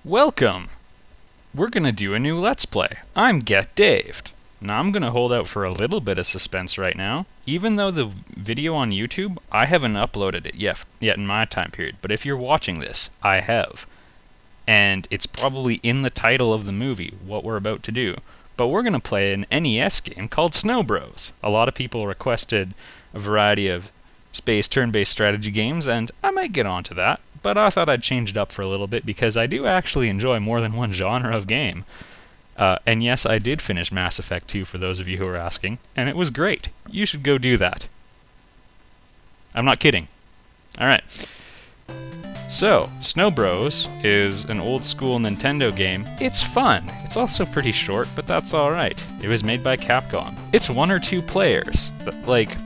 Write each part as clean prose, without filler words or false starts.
Welcome! We're gonna do a new Let's Play. I'm Get Daved. Now I'm gonna hold out for a little bit of suspense right now. Even though the video on YouTube, I haven't uploaded it yet in my time period. But if you're watching this, I have. And it's probably in the title of the movie, what we're about to do. But we're gonna play an NES game called Snow Bros. A lot of people requested a variety of space turn-based strategy games, and I might get onto that. But I thought I'd change it up for a little bit because I do actually enjoy more than one genre of game. And yes, I did finish Mass Effect 2 for those of you who are asking, and it was great. You should go do that. I'm not kidding. Alright. So, Snow Bros is an old school Nintendo game. It's fun. It's also pretty short, but that's alright. It was made by Capcom. It's 1 or 2 players, like,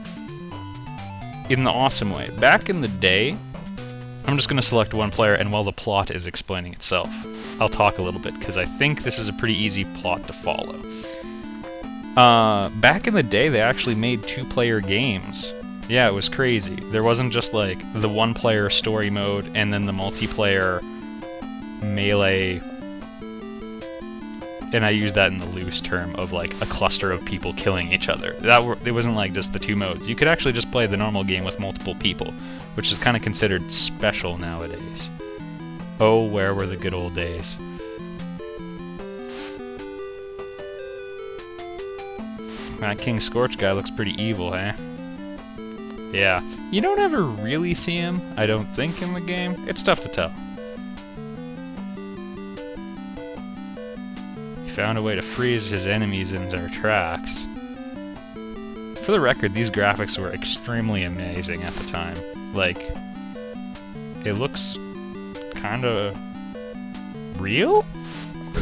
in the awesome way. Back in the day, I'm just going to select one player, and while the plot is explaining itself, I'll talk a little bit, because I think this is a pretty easy plot to follow. Back in the day, they actually made 2-player games. Yeah, it was crazy. There wasn't just, like, the 1-player story mode, and then the multiplayer melee, and I use that in the loose term of, like, a cluster of people killing each other. It wasn't, like, just the 2 modes. You could actually just play the normal game with multiple people, which is kind of considered special nowadays. Oh, where were the good old days? That King Scorch guy looks pretty evil, eh? Yeah. You don't ever really see him, I don't think, in the game. It's tough to tell. He found a way to freeze his enemies in their tracks. For the record, these graphics were extremely amazing at the time. Like, it looks kinda real?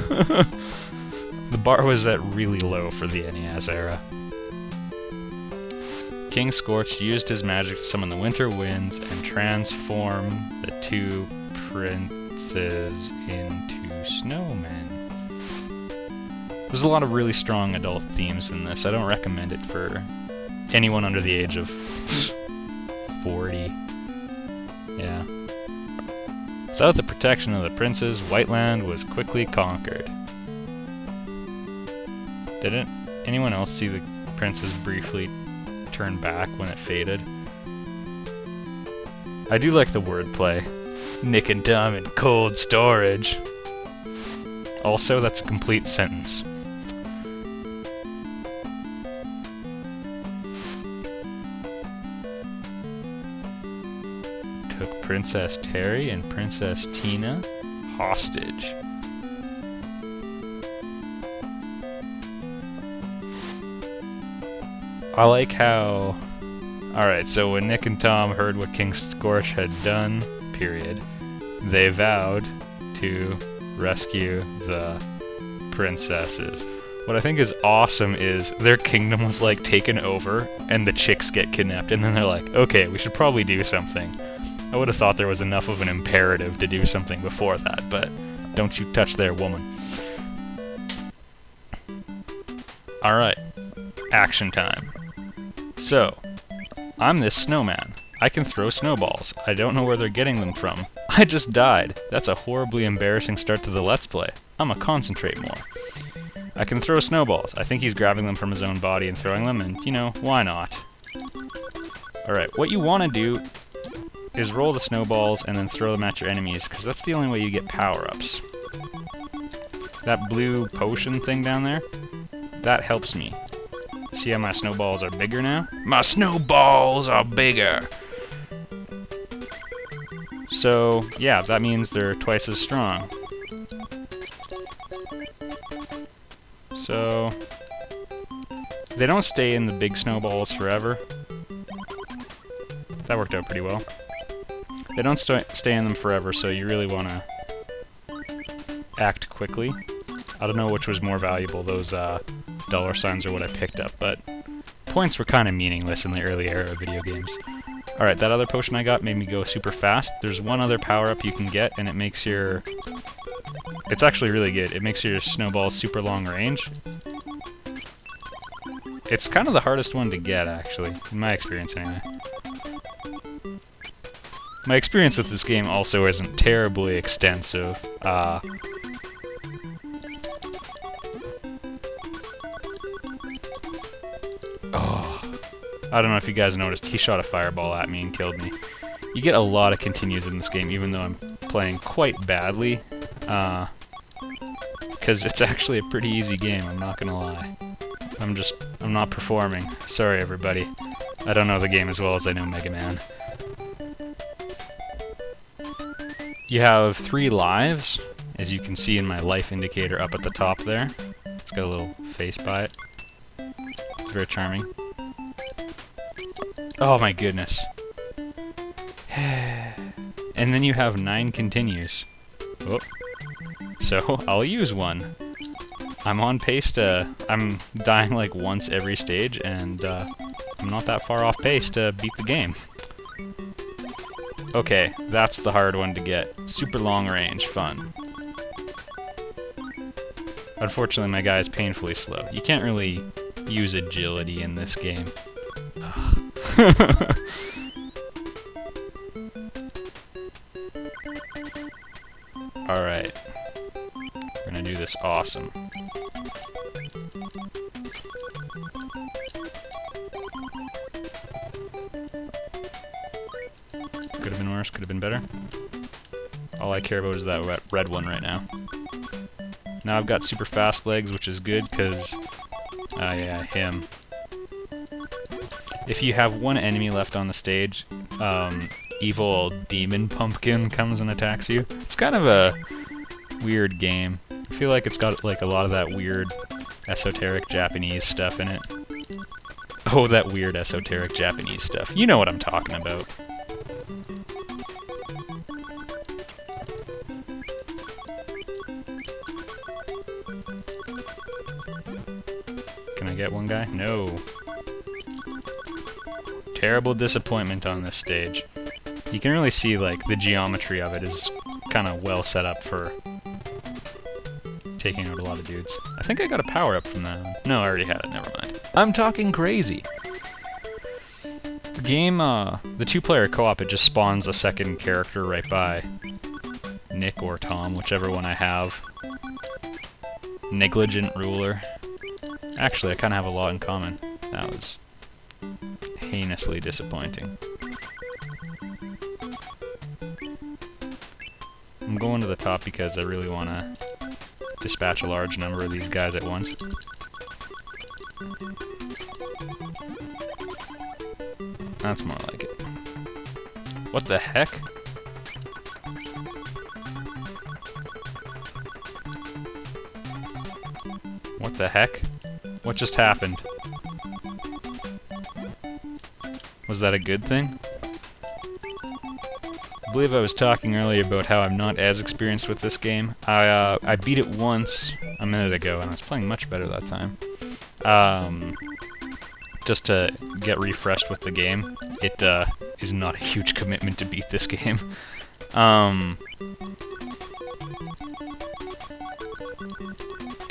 The bar was at really low for the NES era. King Scorch used his magic to summon the winter winds and transform the 2 princes into snowmen. There's a lot of really strong adult themes in this. I don't recommend it for anyone under the age of 40. Yeah. Without the protection of the princes, Whiteland was quickly conquered. Didn't anyone else see the princes briefly turn back when it faded? I do like the wordplay. Nick and Tom in cold storage. Also, that's a complete sentence. Took Princess Terry and Princess Tina hostage. I like how... Alright, so when Nick and Tom heard what King Scorch had done, period, they vowed to rescue the princesses. What I think is awesome is their kingdom was, like, taken over, and the chicks get kidnapped, and then they're like, okay, we should probably do something. I would have thought there was enough of an imperative to do something before that, but don't you touch their woman. Alright, action time. So, I'm this snowman. I can throw snowballs. I don't know where they're getting them from. I just died. That's a horribly embarrassing start to the Let's Play. I'ma concentrate more. I can throw snowballs. I think he's grabbing them from his own body and throwing them, and, you know, why not? Alright, what you want to do is roll the snowballs and then throw them at your enemies, because that's the only way you get power-ups. That blue potion thing down there, that helps me. See how my snowballs are bigger now? My snowballs are bigger! So, yeah, that means they're twice as strong. So, they don't stay in the big snowballs forever. That worked out pretty well. They don't stay in them forever, so you really want to act quickly. I don't know which was more valuable, those dollar signs or what I picked up, but points were kind of meaningless in the early era of video games. Alright, that other potion I got made me go super fast. There's one other power-up you can get, and it makes your... It's actually really good. It makes your snowballs super long range. It's kind of the hardest one to get, actually, in my experience anyway. My experience with this game also isn't terribly extensive. Oh, I don't know if you guys noticed, he shot a fireball at me and killed me. You get a lot of continues in this game, even though I'm playing quite badly, because it's actually a pretty easy game, I'm not gonna lie. I'm not performing. Sorry, everybody. I don't know the game as well as I know Mega Man. You have 3 lives, as you can see in my life indicator up at the top there. It's got a little face by it. It's very charming. Oh my goodness. And then you have 9 continues. Oh. So, I'll use one. I'm on pace to... I'm dying like once every stage, and I'm not that far off pace to beat the game. Okay, that's the hard one to get. Super long range, fun. Unfortunately, my guy is painfully slow. You can't really use agility in this game. Alright. We're gonna do this awesome. Could have been worse, could have been better. All I care about is that red one right now. Now I've got super fast legs, which is good, because... yeah, him. If you have one enemy left on the stage, evil demon pumpkin comes and attacks you. It's kind of a weird game. I feel like it's got like a lot of that weird esoteric Japanese stuff in it. Oh, that weird esoteric Japanese stuff. You know what I'm talking about. Can I get one guy? No. Terrible disappointment on this stage. You can really see, like, the geometry of it is kind of well set up for taking out a lot of dudes. I think I got a power-up from that. No, I already had it, never mind. I'm talking crazy! The game, the 2-player co-op, it just spawns a second character right by Nick or Tom, whichever one I have. Negligent ruler. Actually, I kind of have a lot in common. That was heinously disappointing. I'm going to the top because I really want to dispatch a large number of these guys at once. That's more like it. What the heck? What the heck? What just happened? Was that a good thing? I believe I was talking earlier about how I'm not as experienced with this game. I beat it once a minute ago, and I was playing much better that time. Just to get refreshed with the game. It is not a huge commitment to beat this game.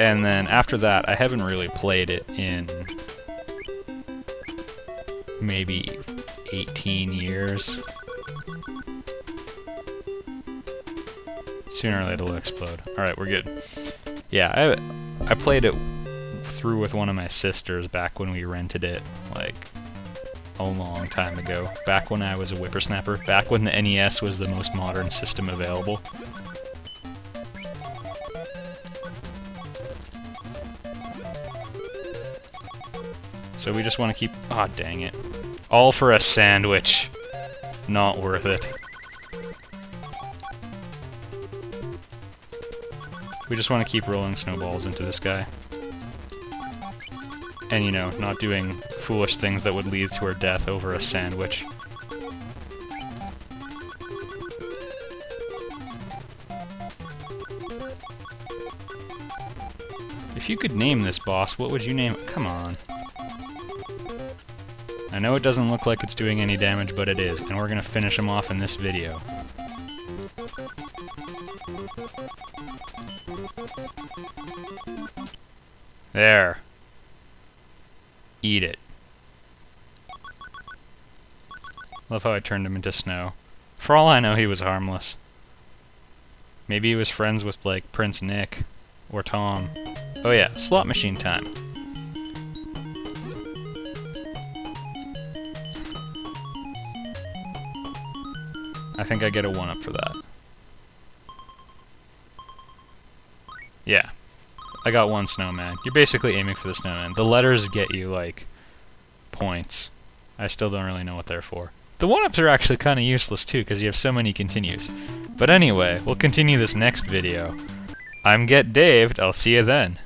And then after that, I haven't really played it in maybe 18 years. Sooner or later it'll explode. Alright, we're good. Yeah, I played it through with one of my sisters back when we rented it, like, a long time ago. Back when I was a whippersnapper. Back when the NES was the most modern system available. So we just want to keep... Aw, oh, dang it. All for a sandwich. Not worth it. We just want to keep rolling snowballs into this guy. And, you know, not doing foolish things that would lead to our death over a sandwich. If you could name this boss, what would you name it? Come on. I know it doesn't look like it's doing any damage, but it is, and we're gonna finish him off in this video. There. Eat it. Love how I turned him into snow. For all I know, he was harmless. Maybe he was friends with, like, Prince Nick or Tom. Oh yeah, slot machine time. I think I get a 1-up for that. Yeah. I got 1 snowman. You're basically aiming for the snowman. The letters get you, like, points. I still don't really know what they're for. The 1-ups are actually kind of useless too, because you have so many continues. But anyway, we'll continue this next video. I'm Get Daved. I'll see you then.